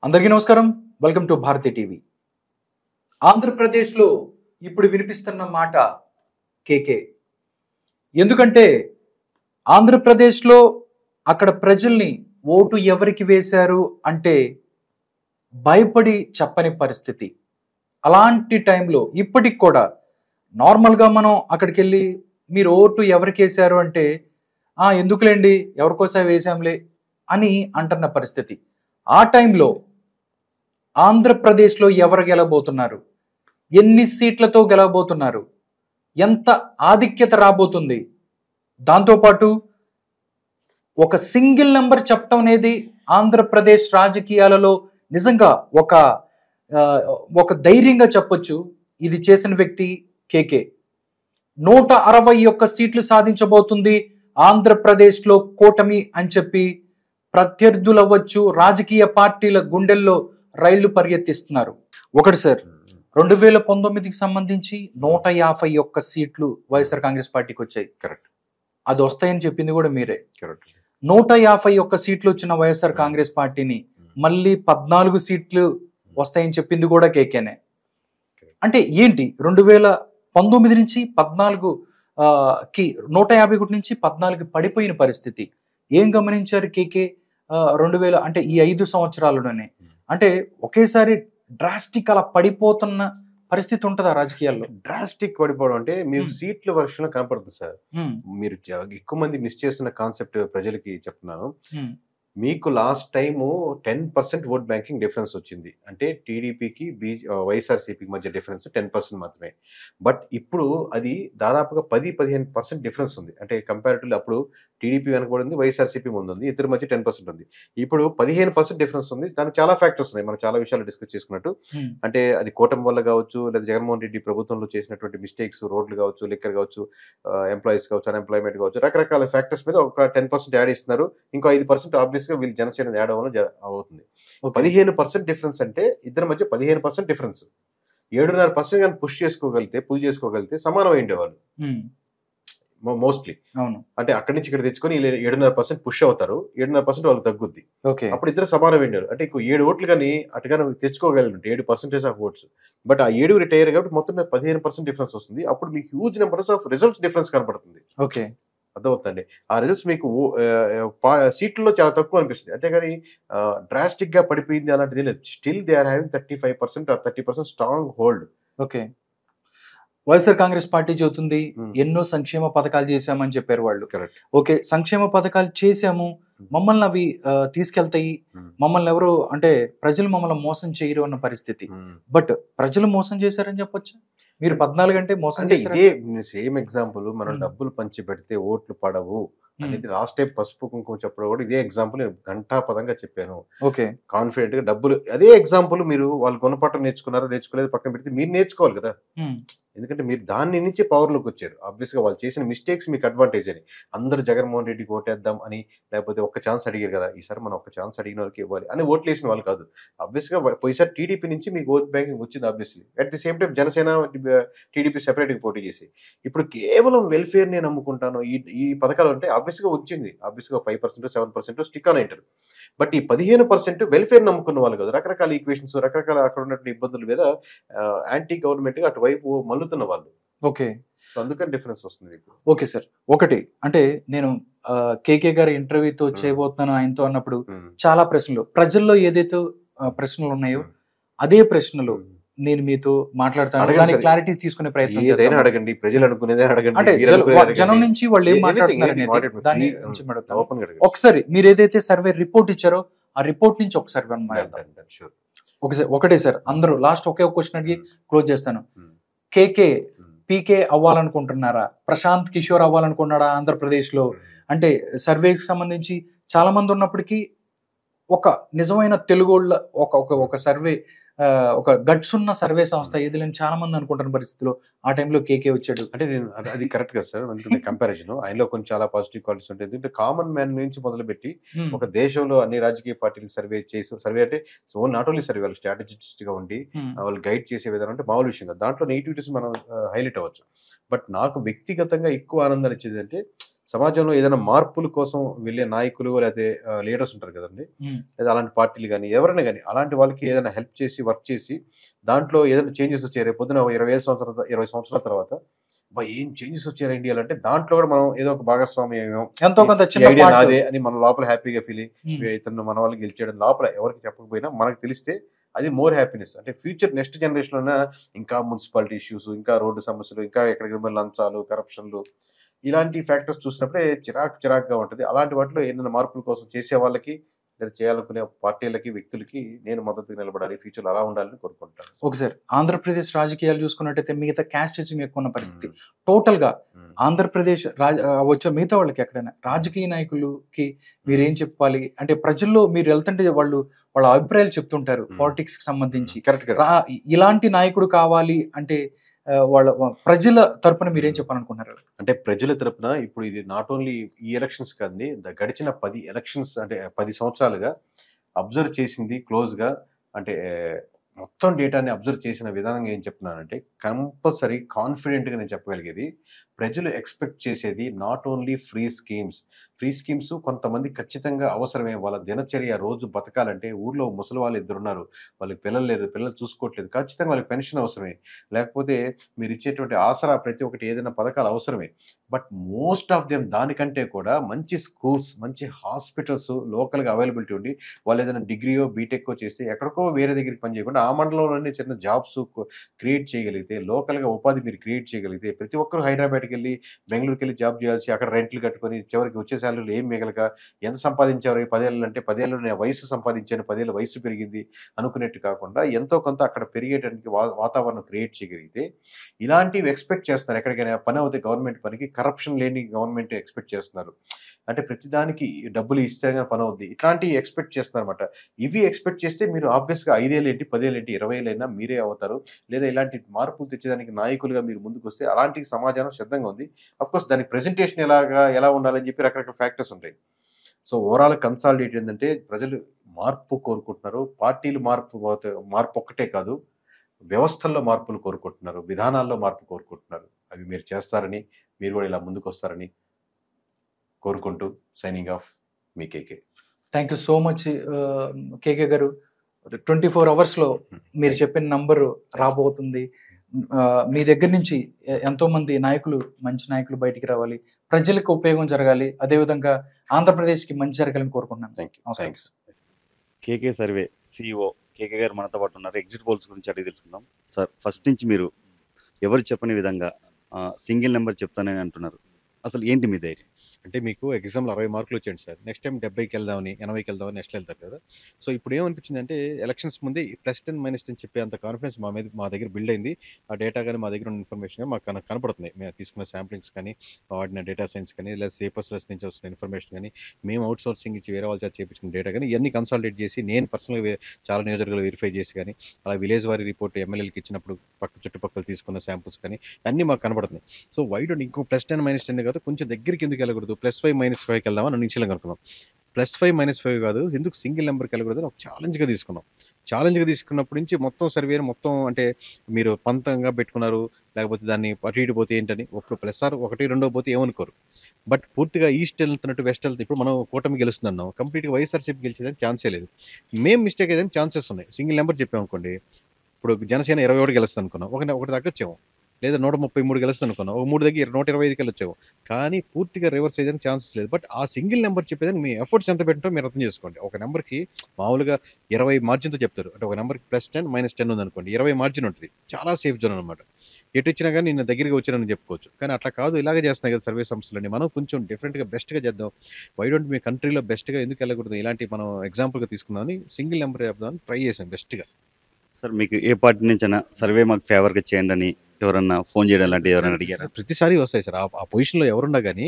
అందరికీ నమస్కారం. Welcome to Bharati TV. ఆంధ్రప్రదేశ్లో ఇప్పుడు వినిపిస్తున్న మాట కేకే. ఎందుకంటే ఆంధ్రప్రదేశ్లో అక్కడ ప్రజల్ని ఓటు ఎవరికి వేశారు అంటే భయపడి చెప్పని పరిస్థితి. అలాంటి టైంలో ఇప్పటికి కూడా నార్మల్గా మనం అక్కడికి వెళ్ళి మీరు ఓటు ఎవరికి వేశారు అంటే ఎందుకులేండి ఎవరికోసం వేసాంలే అని అంటున్న పరిస్థితి. ఆ టైంలో ఆంధ్రప్రదేశ్లో ఎవరు గెలవబోతున్నారు, ఎన్ని సీట్లతో గెలవబోతున్నారు, ఎంత ఆధిక్యత రాబోతుంది, దాంతోపాటు ఒక సింగిల్ నెంబర్ చెప్పడం అనేది ఆంధ్రప్రదేశ్ రాజకీయాలలో నిజంగా ఒక ధైర్యంగా చెప్పొచ్చు. ఇది చేసిన వ్యక్తి కేకే. 161 సీట్లు సాధించబోతుంది ఆంధ్రప్రదేశ్లో కూటమి అని చెప్పి ప్రత్యర్థులు అవ్వచ్చు, రాజకీయ పార్టీల గుండెల్లో రైళ్లు పరిగెత్తిస్తున్నారు. ఒకటి సార్, 2019కి సంబంధించి 151 సీట్లు వైఎస్ఆర్ కాంగ్రెస్ పార్టీకి వచ్చాయి. కరెక్ట్. అది వస్తాయని చెప్పింది కూడా మీరే. కరెక్ట్. 151 సీట్లు వచ్చిన వైఎస్ఆర్ కాంగ్రెస్ పార్టీని మళ్ళీ 14 సీట్లు వస్తాయని చెప్పింది కూడా కేకేనే. అంటే ఏంటి 2019 నుంచి 14కి 151 నుంచి 14కి పడిపోయిన పరిస్థితి ఏం గమనించారు కేకే? 2000 అంటే ఈ 5 సంవత్సరాలలోనే అంటే ఒకేసారి డ్రాస్టిక్ అలా పడిపోతున్న పరిస్థితి ఉంటుందా రాజకీయాల్లో? డ్రాస్టిక్ పడిపోవడం అంటే మీకు సీట్ల వర్షంలో కనపడుతుంది సార్. మీరు ఎక్కువ మంది మిస్ చేస్తున్న కాన్సెప్ట్ ప్రజలకి చెప్తున్నాను. మీకు last time 10% vote banking difference వచ్చింది. అంటే టీడీపీకి వైఎస్ఆర్సీపీకి మధ్య డిఫరెన్స్ 10% మాత్రమే. బట్ ఇప్పుడు అది దాదాపుగా 10-15% డిఫరెన్స్ ఉంది. అంటే కంపారిటివ్లీ అప్పుడు టీడీపీ వెనకబడింది, వైఎస్ఆర్సీపీ ముందు ఉంది, ఇద్దరి మధ్య 10% ఉంది. ఇప్పుడు 15% డిఫరెన్స్ ఉంది. దానికి చాలా ఫ్యాక్టర్స్ ఉన్నాయి, మనం చాలా విషయాలు డిస్కస్ చేసుకున్నట్టు. అంటే అది కూటమి వల్ల కావచ్చు, లేదా జగన్మోహన్ రెడ్డి ప్రభుత్వంలో చేసినటువంటి మిస్టేక్స్, రోడ్లు కావచ్చు, లిక్కర్ కావచ్చు, ఎంప్లాయీస్ కావచ్చు, అన్ఎంప్లాయ్మెంట్ కావచ్చు, రకరకాల ఫ్యాక్టర్స్ మీద ఒక 10% యాడ్ ఇస్తున్నారు. ఇంకో 5% ఆబ్వియస్ గా వీళ్ళు జనసేన యాడ్ అవుతుంది. 15% డిఫరెన్స్ అంటే ఇద్దరి మధ్య 15% డిఫరెన్స్. 7.5% కానీ పుల్ చేసుకోగలిగితే సమానం అయ్యేవాళ్ళు మోస్ట్లీ. అంటే అక్కడి నుంచి ఇక్కడ తెచ్చుకొని 7.5% పుష్ అవుతారు, 7.5% వాళ్ళకి తగ్గుద్ది. అప్పుడు ఇద్దరు సమానం అయ్యారు. అంటే ఇంకో 7 ఓట్లు కానీ అటుగా తెచ్చుకోగలిగినట్టు 7% ఆఫ్ ఓట్స్. బట్ ఆ 7 రిటైర్ కాబట్టి మొత్తం 15% డిఫరెన్స్ వస్తుంది. అప్పుడు మీకు huge numbers of results difference కనపడుతుంది. అర్థమవుతుంది. ఆ రిజల్ట్స్ మీకు సీట్లలో చాలా తక్కువ అనిపిస్తుంది. అంతేగాని డ్రాస్టిక్ గా పడిపోయింది అలాంటిది లేదు. Still they are having 35% or 30% strong hold. YSR Congress party చెబుతుంది ఎన్నో సంక్షేమ పథకాలు చేశామని చెప్పారు వాళ్ళు. ఓకే, సంక్షేమ పథకాలు చేశాము, మమ్మల్ని అవి తీసుకెళ్తాయి, మమ్మల్ని ఎవరు అంటే ప్రజలు మమ్మల్ని మోసం చేయరు అన్న పరిస్థితి. బట్ ప్రజలు మోసం చేశారని చెప్పొచ్చు. మీరు 14 అంటే మోసం అంటే ఇదే సేమ్ ఎగ్జాంపుల్. మనం డబ్బులు పంచి పెడితే ఓట్లు పడవు అనేది లాస్ట్ టైం పసుపు కుంకుమ చెప్పడం కూడా ఇదే ఎగ్జాంపుల్ నేను ఘంటాపదంగా చెప్పాను. కాన్ఫిడెంట్ గా డబ్బులు అదే ఎగ్జాంపుల్. మీరు వాళ్ళు గుణపాఠం నేర్చుకోలేదు పక్కన పెడితే మీరు నేర్చుకోవాలి కదా. ఎందుకంటే మీరు దాని నుంచి పవర్లోకి వచ్చారు. ఆబ్వియస్ గా వాళ్ళు చేసిన మిస్టేక్స్ మీకు అడ్వాంటేజ్ అని. అందరూ జగన్మోహన్ రెడ్డికి ఓటేద్దాం అని, లేకపోతే ఒక్క ఛాన్స్ అడిగారు కదా, ఈసారి మనం ఒక్క ఛాన్స్ అడిగిన వాళ్ళకి ఇవ్వాలి అని ఓట్లు వేసిన వాళ్ళు కాదు. ఆబ్వియస్ గా పోయిసారి టీడీపీ నుంచి మీకు ఓట్ బ్యాంకింగ్ వచ్చింది obviously. At the same time Janasena TDP separate గా పోటీ చేసి ఇప్పుడు కేవలం వెల్ఫేర్ నేను నమ్ముకుంటాను ఈ పథకాలు అంటే ఆబ్వియస్ గా వచ్చింది. ఆబ్వియస్ గా 5% 7% స్టిక్ అని అంటారు. బట్ ఈ 15% వెల్ఫేర్ నమ్ముకున్న వాళ్ళు కదా, రకరకాల ఈక్వేషన్స్, రకరకాల అక్కడ ఉన్నటువంటి ఇబ్బందుల మీద యాంటీ గవర్నమెంట్ గా అటువైపు మల్లుతున్న వాళ్ళు. అందుకని డిఫరెన్స్ వస్తుంది. ఓకే సార్, ఒకటి అంటే నేను కేకే గారి ఇంటర్వ్యూతో చేయబోతున్నాను ఆయనతో అన్నప్పుడు చాలా ప్రశ్నలు, ప్రజల్లో ఏదైతే ప్రశ్నలు ఉన్నాయో అదే ప్రశ్నలు నేను మీతో మాట్లాడతాను. దానికి క్లారిటీస్ తీసుకునే ప్రయత్నం ఏదైనా అడగండి, ప్రజలు అనుకునేదే అడగండి. అంటే జనం నుంచి వాళ్ళు ఏం మాట్లాడుతున్నారు. ఒకసారి మీరు ఏదైతే సర్వే రిపోర్ట్ ఇచ్చారో ఆ రిపోర్ట్ నుంచి ఒకసారి ఒకటే సార్, అందరూ లాస్ట్ ఒకే ఒక క్వశ్చన్ అడిగి క్లోజ్ చేస్తాను. కేకే పీకే అవ్వాలనుకుంటున్నారా? ప్రశాంత్ కిషోర్ అవ్వాలనుకున్నాడా ఆంధ్రప్రదేశ్ లో? అంటే సర్వేకి సంబంధించి చాలా మంది ఉన్నప్పటికీ ఒక నిజమైన తెలుగోళ్ళ ఒక సర్వే, ఒక గట్స్ ఉన్న సర్వే సంస్థ ఏది లేని చాలా మంది అనుకుంటున్న పరిస్థితిలో ఆ టైంలో కేకే వచ్చాడు. అంటే నేను అది కరెక్ట్ కదా సార్ అనుకునే కంపారిజన్. ఆయనలో కొంచెం చాలా పాజిటివ్ క్వాలిటీస్ ఉంటాయి. ఎందుకంటే కామన్ మ్యాన్ నుంచి మొదలుపెట్టి ఒక దేశంలో అన్ని రాజకీయ పార్టీలు సర్వే అంటే సో నాట్ ఓన్లీ సర్వే, వాళ్ళు స్ట్రాటజిస్ట్ గా ఉండి వాళ్ళు గైడ్ చేసే విధానం అంటే మామూలు విషయం కదా. దాంట్లో నెగిటివిటీస్ మనం హైలైట్ అవ్వచ్చు. బట్ నాకు వ్యక్తిగతంగా ఎక్కువ ఆనందాన్ని ఇచ్చేది అంటే సమాజంలో ఏదైనా మార్పుల కోసం వెళ్ళే నాయకులు లేకపోతే లీడర్స్ ఉంటారు కదండి, లేదా అలాంటి పార్టీలు కానీ ఎవరైనా కానీ అలాంటి వాళ్ళకి ఏదైనా హెల్ప్ చేసి వర్క్ చేసి దాంట్లో ఏదైనా చేంజెస్ వచ్చాయి రేపు పొద్దున 20 సంవత్సరాల తర్వాత ఏం చేంజెస్ వచ్చారు ఇండియాలో అంటే దాంట్లో కూడా మనం ఏదో ఒక భాగస్వామ్యం ఎంతో కొంత ఐడియా నాదే అని మన లోపల హ్యాపీగా ఫీల్ ఇతను మన వాళ్ళు గెలిచాడు లోపల ఎవరికి చెప్పకపోయినా మనకు తెలిస్తే అది మోర్ హ్యాపీనెస్. అంటే ఫ్యూచర్ నెక్స్ట్ జనరేషన్ ఇంకా మున్సిపాలిటీ ఇష్యూస్, ఇంకా రోడ్డు సమస్యలు, ఇంకా ఎక్కడికి లంచాలు, కరప్షన్లు, ఇలాంటి ఫ్యాక్టర్స్ చూసినప్పుడే చిరాకుగా ఉంటుంది. అలాంటి వాటిలో ఏదైనా మార్పుల కోసం చేసే వాళ్ళకి లేదా చేయాలనుకునే పార్టీలకి వ్యక్తులకి నేను మద్దతుగా నిలబడాలి, ఫ్యూచర్లో అలా ఉండాలని కోరుకుంటాను. ఒకసారి ఆంధ్రప్రదేశ్ రాజకీయాలు చూసుకున్నట్టయితే మిగతా క్యాస్టిజం ఎక్కువ ఉన్న పరిస్థితి. టోటల్ గా ఆంధ్రప్రదేశ్ వచ్చే మిగతా వాళ్ళకి ఎక్కడైనా రాజకీయ నాయకులకి మీరేం చెప్పాలి అంటే ప్రజల్లో మీరు వెళ్తుంటే వాళ్ళ అభిప్రాయాలు చెప్తుంటారు పాలిటిక్స్ కి సంబంధించి. ఇలాంటి నాయకుడు కావాలి అంటే వాళ్ళ ప్రజల తరపున మీరేం చెప్పాలనుకుంటున్నారు? అంటే ప్రజల తరపున ఇప్పుడు ఇది నాట్ ఓన్లీ ఈ ఎలక్షన్స్ కాదండి, గడిచిన 10 ఎలక్షన్స్ అంటే 10 సంవత్సరాలుగా అబ్జర్వ్ చేసింది క్లోజ్ గా, అంటే మొత్తం డేటాని అబ్జర్వ్ చేసిన విధానంగా ఏం చెప్తున్నానంటే కంపల్సరీ కాన్ఫిడెంట్గా నేను చెప్పగలిగేది ప్రజలు ఎక్స్పెక్ట్ చేసేది నాట్ ఓన్లీ ఫ్రీ స్కీమ్స్ కొంతమంది ఖచ్చితంగా అవసరమే. వాళ్ళ దినచర్య రోజు బతకాలంటే ఊర్లో ముసలి వాళ్ళు 2 ఉన్నారు, వాళ్ళకి పిల్లలు లేరు, పిల్లలు చూసుకోవట్లేదు, ఖచ్చితంగా వాళ్ళకి పెన్షన్ అవసరమే, లేకపోతే మీరు ఇచ్చేటువంటి ఆసరా ప్రతి ఒక్కటి ఏదైనా పథకాలు అవసరమే. బట్ మోస్ట్ ఆఫ్ దెమ్ దానికంటే కూడా మంచి స్కూల్స్, మంచి హాస్పిటల్స్ లోకల్గా అవైలబిలిటీ ఉండి వాళ్ళు ఏదైనా డిగ్రీయో బీటెక్కో చేస్తే ఎక్కడికో వేరే దగ్గరికి పని చేయకుండా ఆ మండలంలోనే చిన్న జాబ్స్ క్రియేట్ చేయగలిగితే, లోకల్గా ఉపాధి మీరు క్రియేట్ చేయగలిగితే ప్రతి ఒక్కరు హైదరాబాద్కి వెళ్ళి బెంగళూరుకి వెళ్ళి జాబ్ చేయాల్సి అక్కడ రెంట్లు కట్టుకొని చివరికి వచ్చే శాలరీలు ఏం మిగలక ఎంత సంపాదించారు ఈ 10 ఏళ్ళు అంటే 10 ఏళ్ళు నేను వయసు సంపాదించాను, 10 ఏళ్ళ వయసు పెరిగింది అనుకునేట్టు కాకుండా ఎంతో కొంత అక్కడ పెరిగేటానికి వాతావరణం క్రియేట్ చేయగలిగితే, ఇలాంటివి ఎక్స్పెక్ట్ చేస్తున్నారు. ఎక్కడికైనా పని అవుతే గవర్నమెంట్ పనికి కరప్షన్ లేని గవర్నమెంట్ ఎక్స్పెక్ట్ చేస్తున్నారు. అంటే ప్రతిదానికి డబ్బులు ఇస్తే పని అవుద్ది, ఇట్లాంటివి ఎక్స్పెక్ట్ చేస్తున్నారు అనమాట. ఇవి ఎక్స్పెక్ట్ చేస్తే మీరు ఆబ్వియస్గా 5 ఏళ్ళు ఏంటి 10 ఏళ్ళు ఏంటి 20 ఏళ్ళైనా మీరే అవుతారు. లేదా ఇలాంటి మార్పులు తెచ్చేదానికి నాయకులుగా మీరు ముందుకు వస్తే అలాంటి సమాజం సిద్ధంగా ఉంది. అఫ్కోర్స్ దానికి ప్రెజెంటేషన్ ఎలా ఉండాలని చెప్పి రకరకాల ఫ్యాక్టర్స్ ఉంటాయి. సో ఓవరాల్ కన్సాలిడేట్ ఏంటంటే ప్రజలు మార్పు కోరుకుంటున్నారు. పార్టీలు మార్పు ఒక్కటే కాదు, వ్యవస్థల్లో మార్పులు కోరుకుంటున్నారు, విధానాల్లో మార్పు కోరుకుంటున్నారు. అవి మీరు చేస్తారని, మీరు కూడా ఇలా ముందుకు వస్తారని కోరుకుంటూ సైనింగ్ ఆఫ్, మీ KK. Thank you so much KK గారు. 24 అవర్స్లో మీరు చెప్పిన నంబరు రాబోతుంది. మీ దగ్గర నుంచి ఎంతో మంది నాయకులు, మంచి నాయకులు బయటికి రావాలి, ప్రజలకు ఉపయోగం జరగాలి, అదేవిధంగా ఆంధ్రప్రదేశ్కి మంచి జరగాలని కోరుకుంటున్నాను. థ్యాంక్స్. కేకే సర్వే CEO కేకే గారు మనతో పాటు ఉన్నారు. ఎగ్జిట్ పోల్స్ గురించి అడిగి తెలుసుకుందాం. సార్, ఫస్ట్ నుంచి మీరు ఎవరు చెప్పని విధంగా సింగిల్ నెంబర్ చెప్తానని అంటున్నారు. అసలు ఏంటి మీ ధైర్యం? అంటే మీకు ఎగ్జామ్లో 60 మార్కులు వచ్చాయండి సార్, నెక్స్ట్ టైం 70కి వెళ్దామని 80కి వెళ్దామని నెక్స్ట్ వెళ్తారు కదా. సో ఇప్పుడు ఏమనిపించింది అంటే ఎలక్షన్స్ ముందే +10 -10 చెప్పే అంత కాన్ఫిడెన్స్ మా దగ్గర బిల్డ్ అయింది. ఆ డేటా కానీ మా దగ్గర ఉన్న ఇన్ఫర్మేషన్ కానీ మాకు కనపడుతుంది. మేము తీసుకున్న శాంప్లింగ్స్ కానీ, వాడిన డేటా సైన్స్ కానీ, లేదా C++ నుంచి వస్తున్న ఇన్ఫర్మేషన్ కానీ, మేము అవుట్ సోర్సింగ్ ఇచ్చి వేరే వాళ్ళ చేత చేయించుకున్న డేటా కానీ, ఇవన్నీ కన్సాలిడేట్ చేసి నేను పర్సనల్గా చాలా నియోజకవర్గాలు వెరిఫై చేసి కానీ, అలా విలేజ్ వారి రిపోర్ట్ ఎమ్మెల్యేలకు ఇచ్చినప్పుడు చుట్టుపక్కల తీసుకున్న శాంపుల్స్ కానీ అన్నీ మాకు కనపడుతున్నాయి. సో వై డోంట్ ఇంకో +10 -10 కాదు, కొంచెం దగ్గరికి ఎందుకు వెళ్ళకూడదు, +5 -5కి వెళ్దామని నిశ్చయంగా అనుకున్నాం. +5 -5 కాదు, ఎందుకు సింగిల్ నెంబర్కి వెళ్ళకూడదు అని ఒక ఛాలెంజ్గా తీసుకున్నాం. ఛాలెంజ్గా తీసుకున్నప్పటి నుంచి మొత్తం సర్వే మొత్తం అంటే మీరు పంతంగా పెట్టుకున్నారు, లేకపోతే దాన్ని అటు ఇటు పోతే ఏంటని ఒకరు +1 2 పోతే ఏమనుకోరు. బట్ పూర్తిగా ఈస్ట్ వెళ్తున్నట్టు వెస్ట్ వెళ్తే ఇప్పుడు మనం కూటమి గెలుస్తున్నాం, కంప్లీట్గా వైఎస్ఆర్సీపీ గెలిచేదానికి ఛాన్సే లేదు. మేము మిస్టేక్ అయ్యేదానికి ఛాన్సెస్ ఉన్నాయి. సింగిల్ నెంబర్ చెప్పామనుకోండి, ఇప్పుడు జనసేన 21 గెలుస్తుంది అనుకున్నాం, ఒకటి తగ్గొచ్చాము, లేదా 133 గెలుస్తుంది అనుకున్నాం, ఒక 3 దగ్గర 125కి వెళ్ళొచ్చాము. కానీ పూర్తిగా రివర్స్ అయ్యేదానికి ఛాన్సెస్ లేదు. బట్ ఆ సింగిల్ నెంబర్ చెప్పేదానికి మీ ఎఫర్ట్స్ ఎంత పెట్టో మీరు అర్థం చేసుకోండి. ఒక నెంబర్కి మామూలుగా 20 మార్జిన్తో చెప్తారు, అంటే ఒక నెంబర్కి +10 -10 ఉందనుకోండి, 20 మార్జిన్ ఉంటుంది, చాలా సేఫ్ జోన్ అనమాట. ఎటు ఇచ్చినా కానీ నిన్న దగ్గరికి వచ్చానని చెప్పుకోవచ్చు. కానీ అట్లా కాదు, ఇలాగే చేస్తున్నాయి కదా సర్వే సంస్థలన్నీ. మనం కొంచెం డిఫరెంట్గా బెస్ట్గా చేద్దాం, వై డోంట్ మీ కంట్రీలో బెస్ట్గా ఎందుకు వెళ్ళకూడదు, ఇలాంటి మనం ఎగ్జాంపుల్గా తీసుకుందామని సింగిల్ నెంబర్ చెప్దామని ట్రై చేసాం బెస్ట్గా. సార్, మీకు ఏ పార్టీ నుంచైనా సర్వే మాకు ఫేవర్గా చేయండి అని ఎవరన్నా ఫోన్ చేయడం లాంటివి ఎవరైనా అడిగారా? ప్రతిసారి వస్తాయి సార్. ఆ పొజిషన్లో ఎవరున్నా కానీ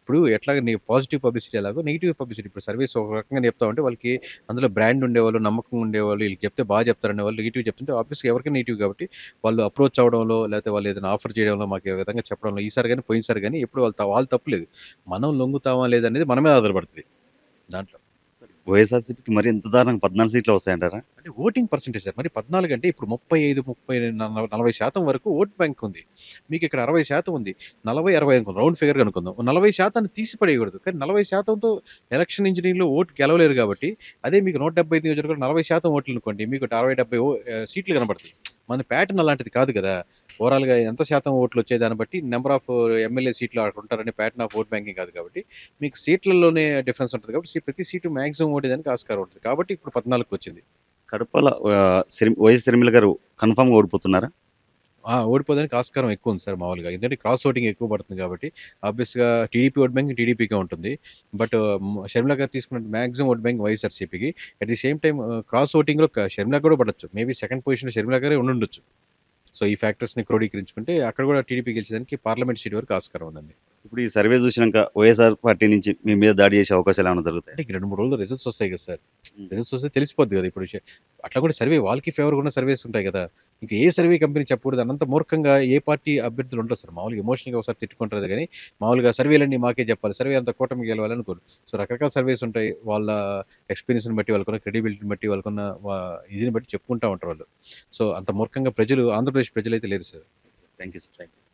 ఇప్పుడు ఎట్లాగా నీ పాజిటివ్ పబ్లిసిటీ ఎలాగో నెగిటివ్ పబ్లిసిటీ, ఇప్పుడు సర్వీస్ ఒక రకంగా చెప్తా ఉంటే వాళ్ళకి అందులో బ్రాండ్ ఉండేవాళ్ళు, నమ్మకం ఉండేవాళ్ళు, వీళ్ళకి చెప్తే బాగా చెప్తారనే వాళ్ళు నెగిటివ్ చెప్తుంటే ఆబ్వియస్గా ఎవరికి నెగిటివ్ కాబట్టి వాళ్ళు అప్రోచ్ అవడంలో, లేకపోతే వాళ్ళు ఏదైనా ఆఫర్ చేయడంలో, మాకు ఏ విధంగా చెప్పడంలో ఈసారి కానీ పోయినసారి కానీ ఎప్పుడు వాళ్ళు తప్పులేదు. మనం లొంగుతామా లేదనేది మనమే ఆధారపడుతుంది దాంట్లో. వైఎస్ఆర్సీపీకి మరి ఎంత దారుణంగా 14 సీట్లు వస్తాయంటారా? అంటే ఓటింగ్ పర్సెంటేజ్ సార్. మరి 14 అంటే ఇప్పుడు 35, 40% వరకు ఓట్ బ్యాంక్ ఉంది. మీకు ఇక్కడ 60% ఉంది. 40, 60 అనుకుందాం. రౌండ్ ఫిగర్‌గా అనుకుందాం. 40% తీసి పడేయకూడదు. కానీ 40%తో ఎలక్షన్ ఇంజినీరింగ్‌లో ఓటు గెలవలేరు కాబట్టి, అదే మీకు 175 నియోజకవర్గంలో 40% ఓట్లు అనుకోండి. మీకు 60, 70 సీట్లు కనపడతాయి. మన ప్యాటర్న్ అలాంటిది కాదు కదా! ఓవరాల్‌గా ఎంత శాతం ఓట్లు వచ్చే దాన్ని బట్టి నంబర్ ఆఫ్ ఎమ్మెల్యే సీట్లు అక్కడ ఉంటారనే ప్యాటర్న్ ఆఫ్ ఓట్ బ్యాంకింగ్ కాదు కాబట్టి, మీకు సీట్లలోనే డిఫరెన్స్ ఉంటది కాబట్టి, ప్రతి సీటు మాక్సిమం ఓటేదానికి ఆస్కారం ఉంటది. కాబట్టి ఇప్పుడు 14కి వచ్చింది. కడపలో వైఎస్ షర్మిల గారు కన్ఫర్మ్‌గా ఓడిపోతున్నారా? ఓడిపోవడానికి ఆస్కారం ఎక్కువ ఉంది సార్ మామూలుగా. ఎందుకంటే క్రాస్ ఓటింగ్ ఎక్కువ పడుతుంది కాబట్టి ఆబ్వియస్‌గా టీడీపీ ఓట్ బ్యాంక్ టీడీపీకే ఉంటుంది. బట్ షర్మిల గారు తీసుకున్న మాక్సిమం ఓట్ బ్యాంక్ వైఎస్ఆర్‌సీపీకి. At the same time cross ఓటింగ్‌లో షర్మిల కూడా పడొచ్చు. మేబీ సెకండ్ పొజిషన్‌లో షర్మిల గారే ఉండుండొచ్చు. సో, ఈ ఫ్యాక్టర్స్‌ని క్రోడీకరించుకుంటే అక్కడ కూడా టీడీపీ గెలిచేదానికి పార్లమెంట్ సీట్ వరకు ఆస్కారం ఉందండి. ఇప్పుడు ఈ సర్వే చూసినాక వైఎస్ఆర్ పార్టీ నుంచి మీ మీద దాడి చేసే అవకాశాలు ఏమైనా జరుగుతాయి? అంటే ఇంక 2, 3 రోజుల్లో రిజల్ట్స్ వస్తాయి కదా సార్. రిజల్ట్స్ వస్తే తెలిసిపోద్ది కదా! ఇప్పుడు అట్లా కూడా సర్వే వాళ్ళకి ఫేవర్‌గా ఉన్న సర్వేస్ ఉంటాయి కదా! ఇంక ఏ సర్వే కంపెనీ చెప్పకూడదు అన్నంత మూర్ఖంగా ఏ పార్టీ అభ్యర్థులు ఉండరు సార్. మామూలుగా ఎమోషనల్‌గా ఒకసారి తిట్టుకుంటారు గానీ, మామూలుగా సర్వేలన్నీ మాకే చెప్పాలి. సర్వే అంతా కూటమి గెలవాలి అనుకోరు. సో, రకరకాల సర్వేస్ ఉంటాయి. వాళ్ళ ఎక్స్‌పీరియన్స్‌ని బట్టి, వాళ్ళకున్న క్రెడిబిలిటీని బట్టి, వాళ్ళకున్న ఇదిని బట్టి చెప్పుకుంటా ఉంటారు వాళ్ళు. సో, అంత మూర్ఖంగా ఆంధ్రప్రదేశ్ ప్రజలైతే లేరు sir. Thank you sir. Thank you.